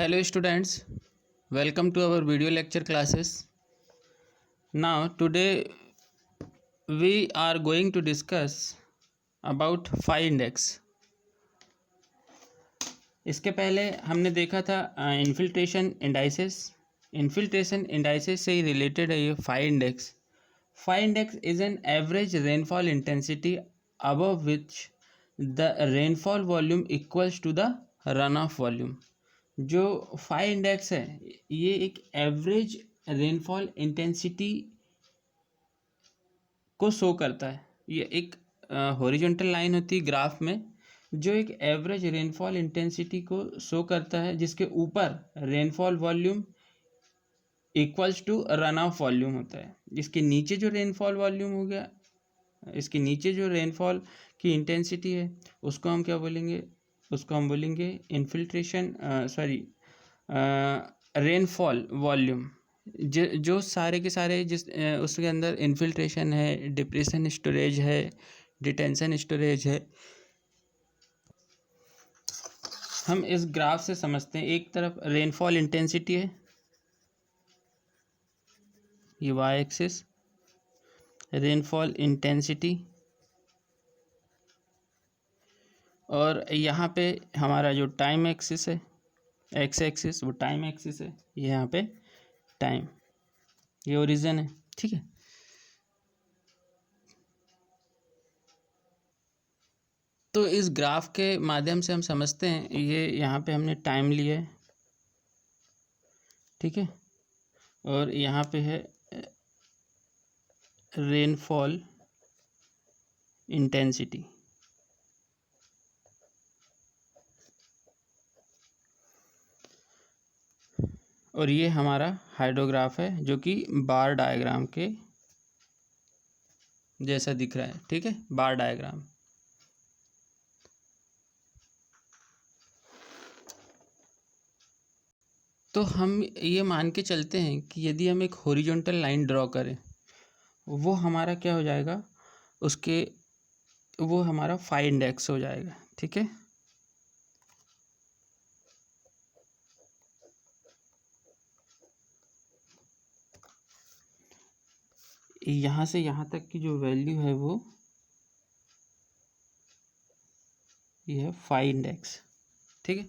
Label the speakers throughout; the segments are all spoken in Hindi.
Speaker 1: Hello students, welcome to our video lecture classes. Now today we are going to discuss about phi index. इसके पहले हमने देखा था इन्फिल्ट्रेशन इंडाइसेस से ही रिलेटेड है ये phi index. Phi index is an average rainfall intensity above which the rainfall volume equals to the run off volume. जो फाई इंडेक्स है ये एक एवरेज रेनफॉल इंटेंसिटी को शो करता है. ये एक हॉरिजॉन्टल लाइन होती है ग्राफ में जो एक एवरेज रेनफॉल इंटेंसिटी को शो करता है जिसके ऊपर rainfall volume equals to run off volume होता है. इसके नीचे जो रेनफॉल वॉल्यूम हो गया, इसके नीचे जो रेनफॉल की इंटेंसिटी है उसको हम क्या बोलेंगे, उसको हम बोलेंगे इन्फिल्ट्रेशन रेनफॉल वॉल्यूम. जो सारे के सारे जिस उसके अंदर इन्फिल्ट्रेशन है, डिप्रेशन स्टोरेज है, डिटेंशन स्टोरेज है, हम इस ग्राफ से समझते हैं. एक तरफ रेनफॉल इंटेंसिटी है, ये वाई एक्सिस रेनफॉल इंटेंसिटी, और यहाँ पे हमारा जो टाइम एक्सिस है, एक्स एक्सिस, वो टाइम एक्सिस है. ये यहाँ पे टाइम, ये ओरिजिन है. ठीक है, तो इस ग्राफ के माध्यम से हम समझते हैं. ये यहाँ पे हमने टाइम लिया है, ठीक है, और यहाँ पे है रेनफॉल इंटेंसिटी. और ये हमारा हाइड्रोग्राफ है जो कि बार डायग्राम के जैसा दिख रहा है. ठीक है, बार डायग्राम. तो हम ये मान के चलते हैं कि यदि हम एक हॉरिजॉन्टल लाइन ड्रॉ करें, वो हमारा क्या हो जाएगा, वो हमारा फाई इंडेक्स हो जाएगा. ठीक है, यहाँ से यहाँ तक की जो वैल्यू है वो ये है फाई इंडेक्स. ठीक है,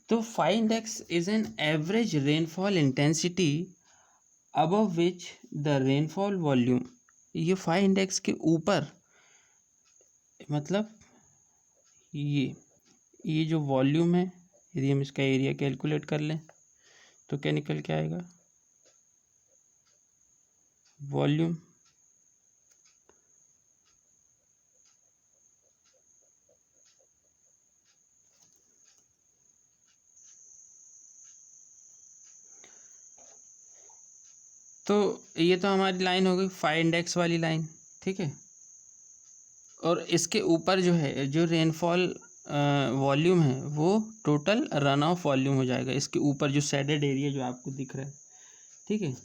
Speaker 1: तो phi index is an average rainfall intensity above which the rainfall volume. ये फाई इंडेक्स के ऊपर, मतलब ये जो वॉल्यूम है, यदि हम इसका एरिया कैलकुलेट कर लें तो क्या निकल के आएगा, वॉल्यूम तो ये तो हमारी लाइन हो गई फाई इंडेक्स वाली लाइन. ठीक है, और इसके ऊपर जो है, जो रेनफॉल वॉल्यूम है वो टोटल रन ऑफ वॉल्यूम हो जाएगा. इसके ऊपर जो शेडेड एरिया जो आपको दिख रहा है, ठीक है,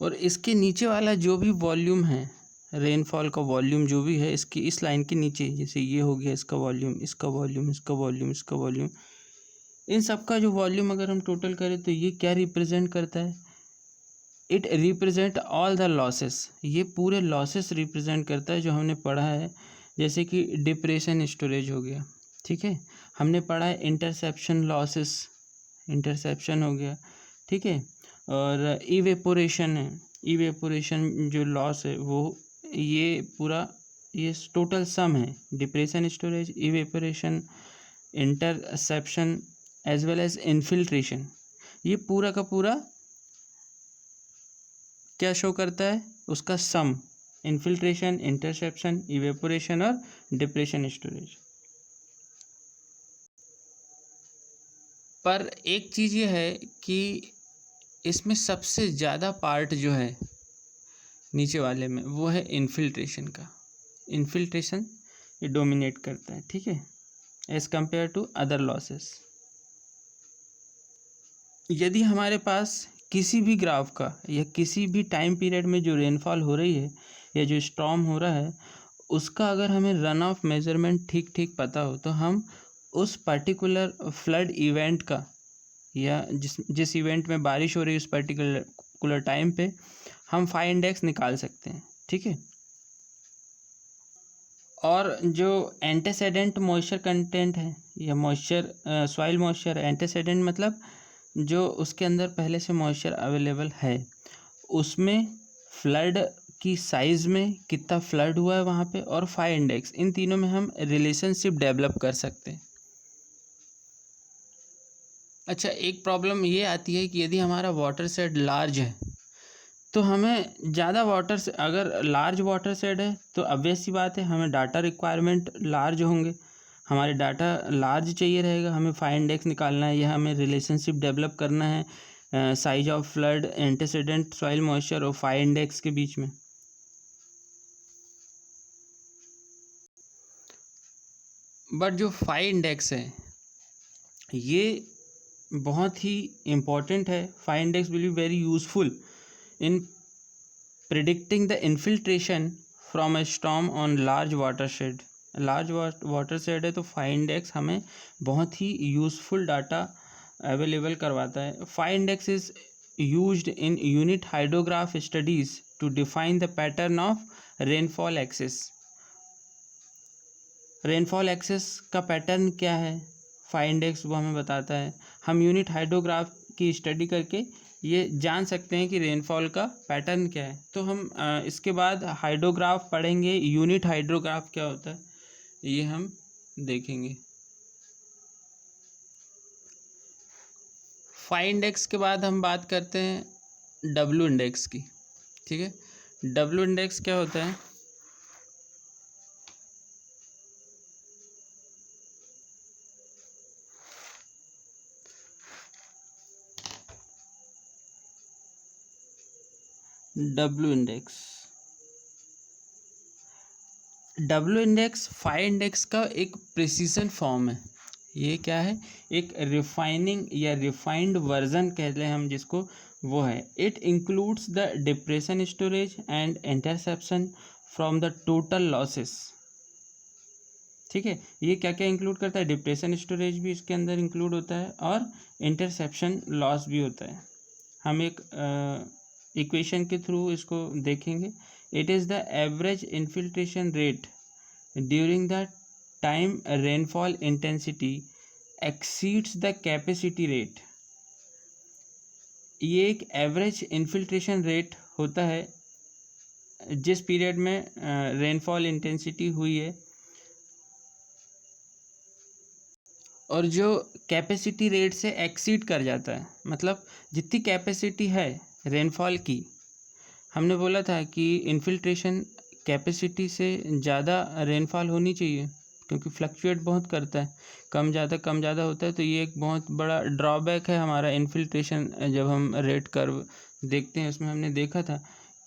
Speaker 1: और इसके नीचे वाला जो भी वॉल्यूम है, रेनफॉल का वॉल्यूम जो भी है इसकी इस लाइन के नीचे, जैसे ये हो गया इसका वॉल्यूम, इसका वॉल्यूम, इसका वॉल्यूम, इसका वॉल्यूम, इन सब का जो वॉल्यूम अगर हम टोटल करें तो ये क्या रिप्रेजेंट करता है, it represent all the losses. ये पूरे लॉसेस रिप्रेजेंट करता है जो हमने पढ़ा है, जैसे कि डिप्रेशन स्टोरेज हो गया. ठीक है, हमने पढ़ा है इंटरसेप्शन लॉसेस, इंटरसेप्शन हो गया. ठीक है, और इवेपोरेशन है, इवेपोरेशन जो लॉस है वो ये पूरा ये टोटल सम है. Depression storage, evaporation, interception as well as infiltration, ये पूरा का पूरा क्या शो करता है, उसका सम. इन्फिल्ट्रेशन, इंटरसेप्शन, इवेपोरेशन और डिप्रेशन स्टोरेज. पर एक चीज़ ये है कि इसमें सबसे ज़्यादा पार्ट जो है नीचे वाले में वो है इन्फिल्ट्रेशन का. इन्फिल्ट्रेशन ये डोमिनेट करता है. ठीक है, as compare to other losses. यदि हमारे पास किसी भी ग्राफ का या किसी भी टाइम पीरियड में जो रेनफॉल हो रही है या जो स्टॉर्म हो रहा है उसका अगर हमें रन ऑफ मेजरमेंट ठीक ठीक पता हो तो हम उस पर्टिकुलर फ्लड इवेंट का या जिस इवेंट में बारिश हो रही है उस पर्टिकुलर टाइम पे हम फाई इंडेक्स निकाल सकते हैं, ठीक है। और जो एंटीसेडेंट मॉइस्चर कंटेंट है या मॉइस्चर सॉइल मॉइस्चर, एंटीसेडेंट मतलब जो उसके अंदर पहले से मॉइस्चर अवेलेबल है, उसमें फ्लड की साइज़ में कितना फ्लड हुआ है वहाँ पे, और फाई इंडेक्स, इन तीनों में हम रिलेशनशिप डेवलप कर सकते हैं। अच्छा, एक प्रॉब्लम ये आती है कि यदि हमारा वाटर शेड लार्ज है तो हमें ज़्यादा वाटर से, अगर लार्ज वाटर शेड है तो ऑब्वियस सी बात है हमें डाटा रिक्वायरमेंट लार्ज होंगे, हमारे डाटा लार्ज चाहिए रहेगा, हमें फाई इंडेक्स निकालना है या हमें रिलेशनशिप डेवलप करना है size of flood, antecedent, soil moisture और फाई इंडेक्स के बीच में। बट जो फाई इंडेक्स है ये बहुत ही इम्पॉर्टेंट है। Phi index will be very useful in predicting the infiltration from a storm on large watershed. Large watershed है तो फाई इंडेक्स हमें बहुत ही यूजफुल डाटा अवेलेबल करवाता है। Phi index is used in unit hydrograph studies to define the pattern of rainfall excess. Rainfall excess का पैटर्न क्या है, फाई इंडेक्स वो हमें बताता है। हम यूनिट हाइड्रोग्राफ की स्टडी करके ये जान सकते हैं कि रेनफॉल का पैटर्न क्या है। तो हम इसके बाद हाइड्रोग्राफ पढ़ेंगे, यूनिट हाइड्रोग्राफ क्या होता है ये हम देखेंगे। फाई इंडेक्स के बाद हम बात करते हैं डब्ल्यू इंडेक्स की, ठीक है। डब्ल्यू इंडेक्स क्या होता है? डब्ल्यू इंडेक्स फाई इंडेक्स का एक प्रिसीजन फॉर्म है। ये क्या है? एक रिफाइनिंग या रिफाइंड वर्जन कहते हैं हम जिसको, वो है। It includes the depression storage and interception from the total losses, ठीक है। ये क्या क्या इंक्लूड करता है? डिप्रेशन स्टोरेज भी इसके अंदर इंक्लूड होता है और इंटरसेप्शन लॉस भी होता है। हम एक इक्वेशन के थ्रू इसको देखेंगे। It is the average infiltration rate during the time rainfall intensity exceeds the capacity rate. ये एक एवरेज इन्फिल्ट्रेशन रेट होता है जिस पीरियड में रेनफॉल इंटेंसिटी हुई है, और जो कैपेसिटी रेट से एक्सीड कर जाता है। मतलब जितनी कैपेसिटी है रेनफॉल की, हमने बोला था कि इन्फिल्ट्रेशन कैपेसिटी से ज़्यादा रेनफॉल होनी चाहिए क्योंकि फ्लक्चुएट बहुत करता है, कम ज़्यादा होता है। तो ये एक बहुत बड़ा ड्रॉबैक है हमारा इन्फिल्ट्रेशन। जब हम रेट कर्व देखते हैं उसमें हमने देखा था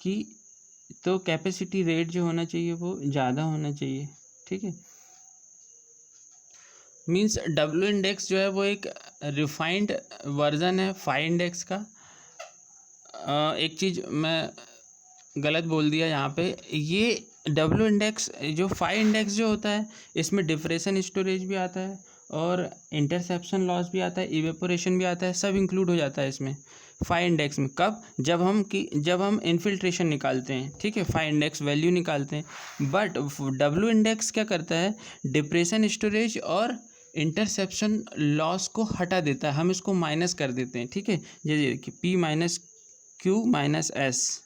Speaker 1: कि तो कैपेसिटी रेट जो होना चाहिए वो ज़्यादा होना चाहिए, ठीक है। मीन्स डब्ल्यू इंडेक्स जो है वो एक रिफाइंड वर्जन है फाई इंडेक्स का। एक चीज़ मैं गलत बोल दिया यहाँ पे, ये डब्ल्यू इंडेक्स जो फाई इंडेक्स जो होता है इसमें डिप्रेशन स्टोरेज भी आता है और इंटरसेप्शन लॉस भी आता है, इवेपोरेशन भी आता है, सब इंक्लूड हो जाता है इसमें फाई इंडेक्स में। कब? जब हम इन्फिल्ट्रेशन निकालते हैं, ठीक है, फाई इंडेक्स वैल्यू निकालते हैं। बट डब्ल्यू इंडेक्स क्या करता है? डिप्रेशन स्टोरेज और इंटरसेप्शन लॉस को हटा देता है, हम इसको माइनस कर देते हैं, ठीक है। जैसे देखिए P minus Q minus S,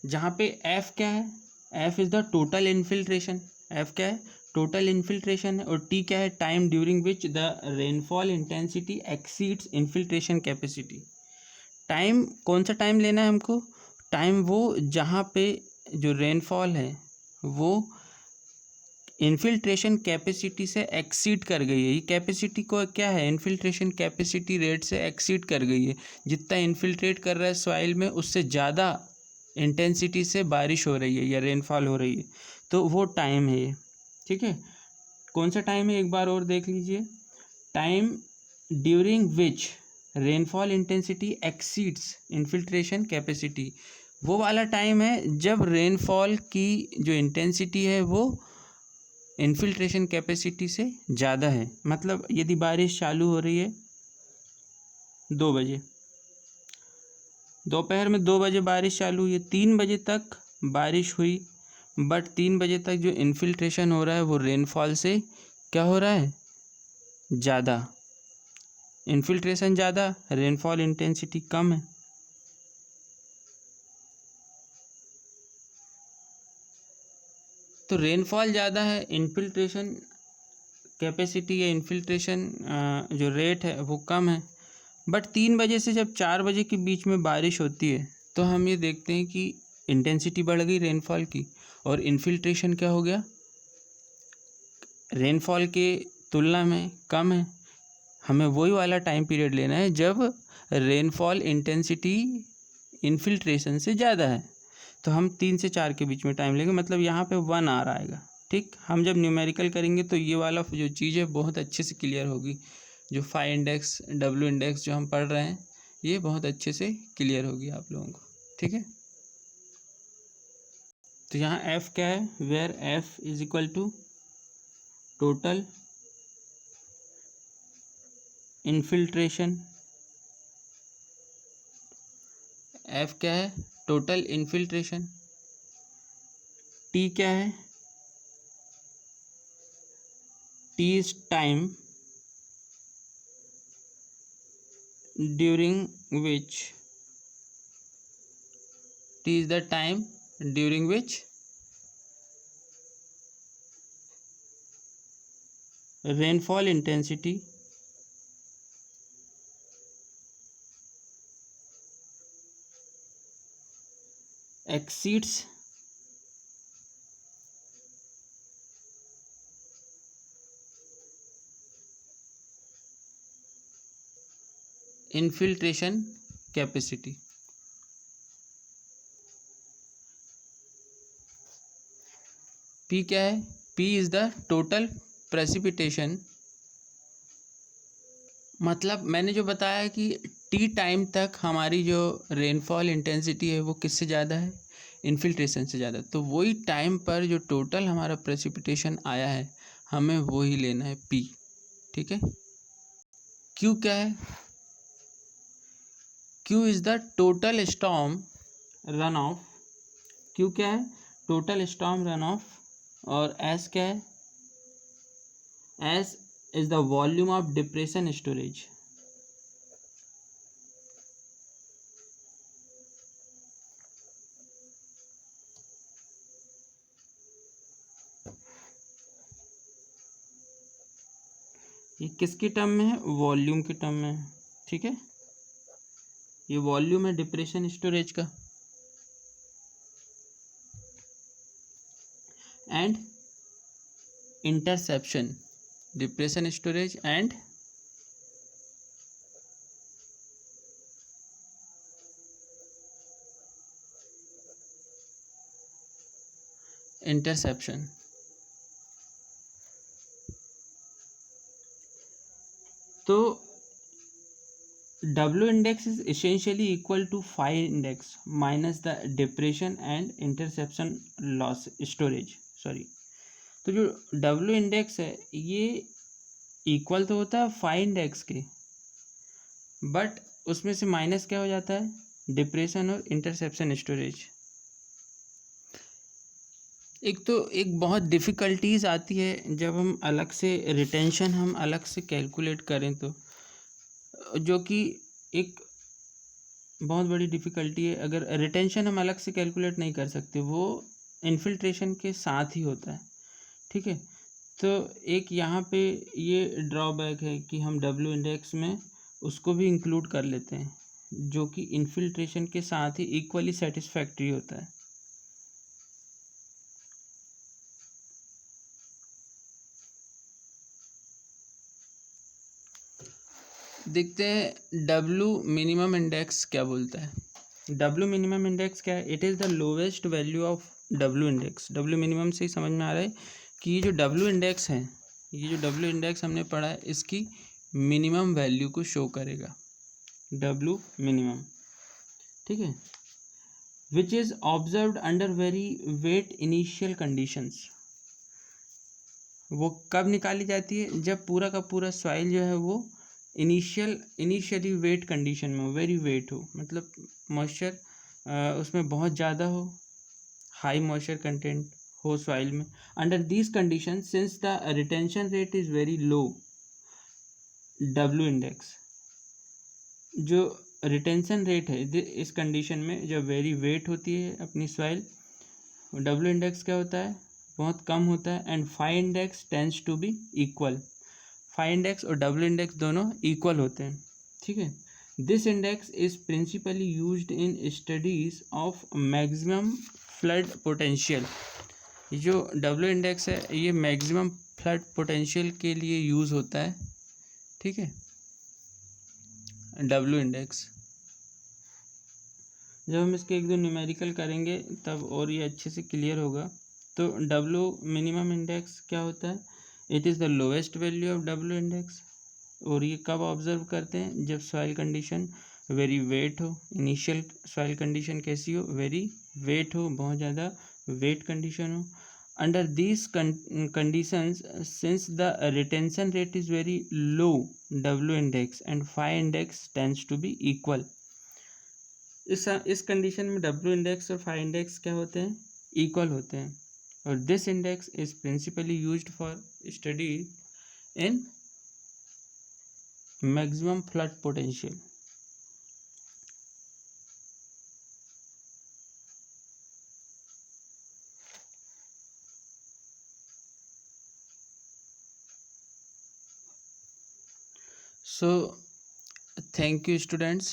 Speaker 1: जहाँ पे एफ क्या है? F is the total infiltration. F क्या है? टोटल इन्फिल्ट्रेशन है। और टी क्या है? Time during which the rainfall intensity exceeds infiltration capacity. Time कौन सा टाइम लेना है हमको? टाइम वो जहाँ पे जो रेनफॉल है वो इन्फिल्ट्रेशन कैपेसिटी से एक्सीड कर गई है। ये कैपेसिटी को क्या है? इन्फिल्ट्रेशन कैपेसिटी रेट से एक्सीड कर गई है। जितना इन्फिल्ट्रेट कर रहा है सॉइल में उससे ज़्यादा इंटेंसिटी से बारिश हो रही है या रेनफॉल हो रही है, तो वो टाइम है ये, ठीक है। कौन सा टाइम है एक बार और देख लीजिए। Time during which rainfall intensity exceeds infiltration capacity. वो वाला टाइम है जब रेनफॉल की जो इंटेंसिटी है वो इन्फिल्ट्रेशन कैपेसिटी से ज़्यादा है। मतलब यदि बारिश चालू हो रही है 2 बजे, दोपहर में 2 बजे बारिश चालू हुई है, 3 बजे तक बारिश हुई, बट 3 बजे तक जो इन्फिल्ट्रेशन हो रहा है वो रेनफॉल से क्या हो रहा है, ज़्यादा। इन्फिल्ट्रेशन ज़्यादा, रेनफॉल इंटेंसिटी कम है। तो रेनफॉल ज़्यादा है, इन्फिल्ट्रेशन कैपेसिटी या इन्फिल्ट्रेशन जो रेट है वो कम है। बट 3 बजे से जब 4 बजे के बीच में बारिश होती है तो हम ये देखते हैं कि इंटेंसिटी बढ़ गई रेनफॉल की, और इन्फिल्ट्रेशन क्या हो गया, रेनफॉल के तुलना में कम है। हमें वही वाला टाइम पीरियड लेना है जब रेनफॉल इंटेंसिटी इन्फिल्ट्रेशन से ज़्यादा है। तो हम 3 से 4 के बीच में टाइम लेंगे, मतलब यहाँ पे 1 आवर आएगा। ठीक, हम जब न्यूमेरिकल करेंगे तो ये वाला जो चीज़ है बहुत अच्छे से क्लियर होगी। जो फाई इंडेक्स, डब्ल्यू इंडेक्स जो हम पढ़ रहे हैं ये बहुत अच्छे से क्लियर होगी आप लोगों को। ठीक है, तो यहाँ एफ क्या है, where F is equal to total infiltration. F क्या है, टोटल इन्फिल्ट्रेशन। टी क्या है, T is time during which t is the time during which rainfall intensity exceeds infiltration capacity। P क्या है, P is the total precipitation। मतलब मैंने जो बताया कि टी टाइम तक हमारी जो रेनफॉल इंटेंसिटी है वो किससे ज़्यादा है, इन्फिल्ट्रेशन से ज़्यादा। तो वही टाइम पर जो टोटल हमारा प्रेसिपिटेशन आया है हमें वही लेना है P। ठीक है, Q क्या है, Q is the total storm run of. Q क्या है, टोटल स्टॉर्म रन ऑफ। और S क्या है, S is the volume of depression storage. ये किसके टर्म में है, वॉल्यूम के टर्म में है। ठीक है, ये वॉल्यूम है डिप्रेशन स्टोरेज का। And interception, depression storage and interception. तो W index is essentially equal to phi index minus the depression and interception loss storage, sorry. तो जो W इंडेक्स है ये इक्वल तो होता है फाई इंडेक्स के, बट उसमें से माइनस क्या हो जाता है, डिप्रेशन और इंटरसेप्शन स्टोरेज। एक बहुत डिफ़िकल्टीज आती है जब हम अलग से रिटेंशन हम अलग से कैलकुलेट करें, तो जो कि एक बहुत बड़ी डिफ़िकल्टी है। अगर रिटेंशन हम अलग से कैलकुलेट नहीं कर सकते, वो इन्फिल्ट्रेशन के साथ ही होता है। ठीक है, तो एक यहाँ पे ये ड्रॉबैक है कि हम डब्ल्यू इंडेक्स में उसको भी इंक्लूड कर लेते हैं, जो कि इन्फिल्ट्रेशन के साथ ही इक्वली सेटिस्फैक्ट्री होता है। देखते हैं डब्ल्यू मिनिमम इंडेक्स क्या बोलता है। डब्ल्यू मिनिमम इंडेक्स क्या है, it is the lowest value of W index. W minimum से ही समझ में आ रहा है कि ये जो डब्ल्यू इंडेक्स है, ये जो डब्ल्यू इंडेक्स हमने पढ़ा है इसकी मिनिमम वैल्यू को शो करेगा, डब्ल्यू मिनिमम। ठीक है, which is observed under very wet initial conditions. वो कब निकाली जाती है? जब पूरा का पूरा सॉइल जो है वो इनिशियली वेट कंडीशन में हो, वेरी वेट हो, मतलब मॉइस्चर उसमें बहुत ज़्यादा हो, हाई मॉइस्चर कंटेंट हो सॉइल में। Under these condition since the retention rate is very low, W index जो रिटेंशन रेट है इस कंडीशन में जब वेरी वेट होती है अपनी सॉइल, डब्ल्यू इंडेक्स क्या होता है? बहुत कम होता है। And phi index tends to be equal. Phi index और डब्ल्यू इंडेक्स दोनों इक्वल होते हैं, ठीक है। This index is principally used in studies of maximum flood potential. ये जो डब्ल्यू इंडेक्स है ये मैक्सिमम फ्लड पोटेंशियल के लिए यूज़ होता है, ठीक है। डब्ल्यू इंडेक्स जब हम इसके एक दो न्यूमेरिकल करेंगे तब और ये अच्छे से क्लियर होगा। तो डब्ल्यू मिनिमम इंडेक्स क्या होता है? It is the lowest value of W index. और ये कब ऑब्जर्व करते हैं? जब सॉइल कंडीशन वेरी वेट हो। इनिशियल सॉइल कंडीशन कैसी हो? वेरी वेट हो, बहुत ज़्यादा वेट कंडीशन हो। Under these conditions since the retention rate is very low, W index and phi index tends to be equal. इस कंडीशन में डब्ल्यू इंडेक्स और फाई इंडेक्स क्या होते हैं? इक्वल होते हैं। और this index is principally used for study in maximum flood potential. So thank you students.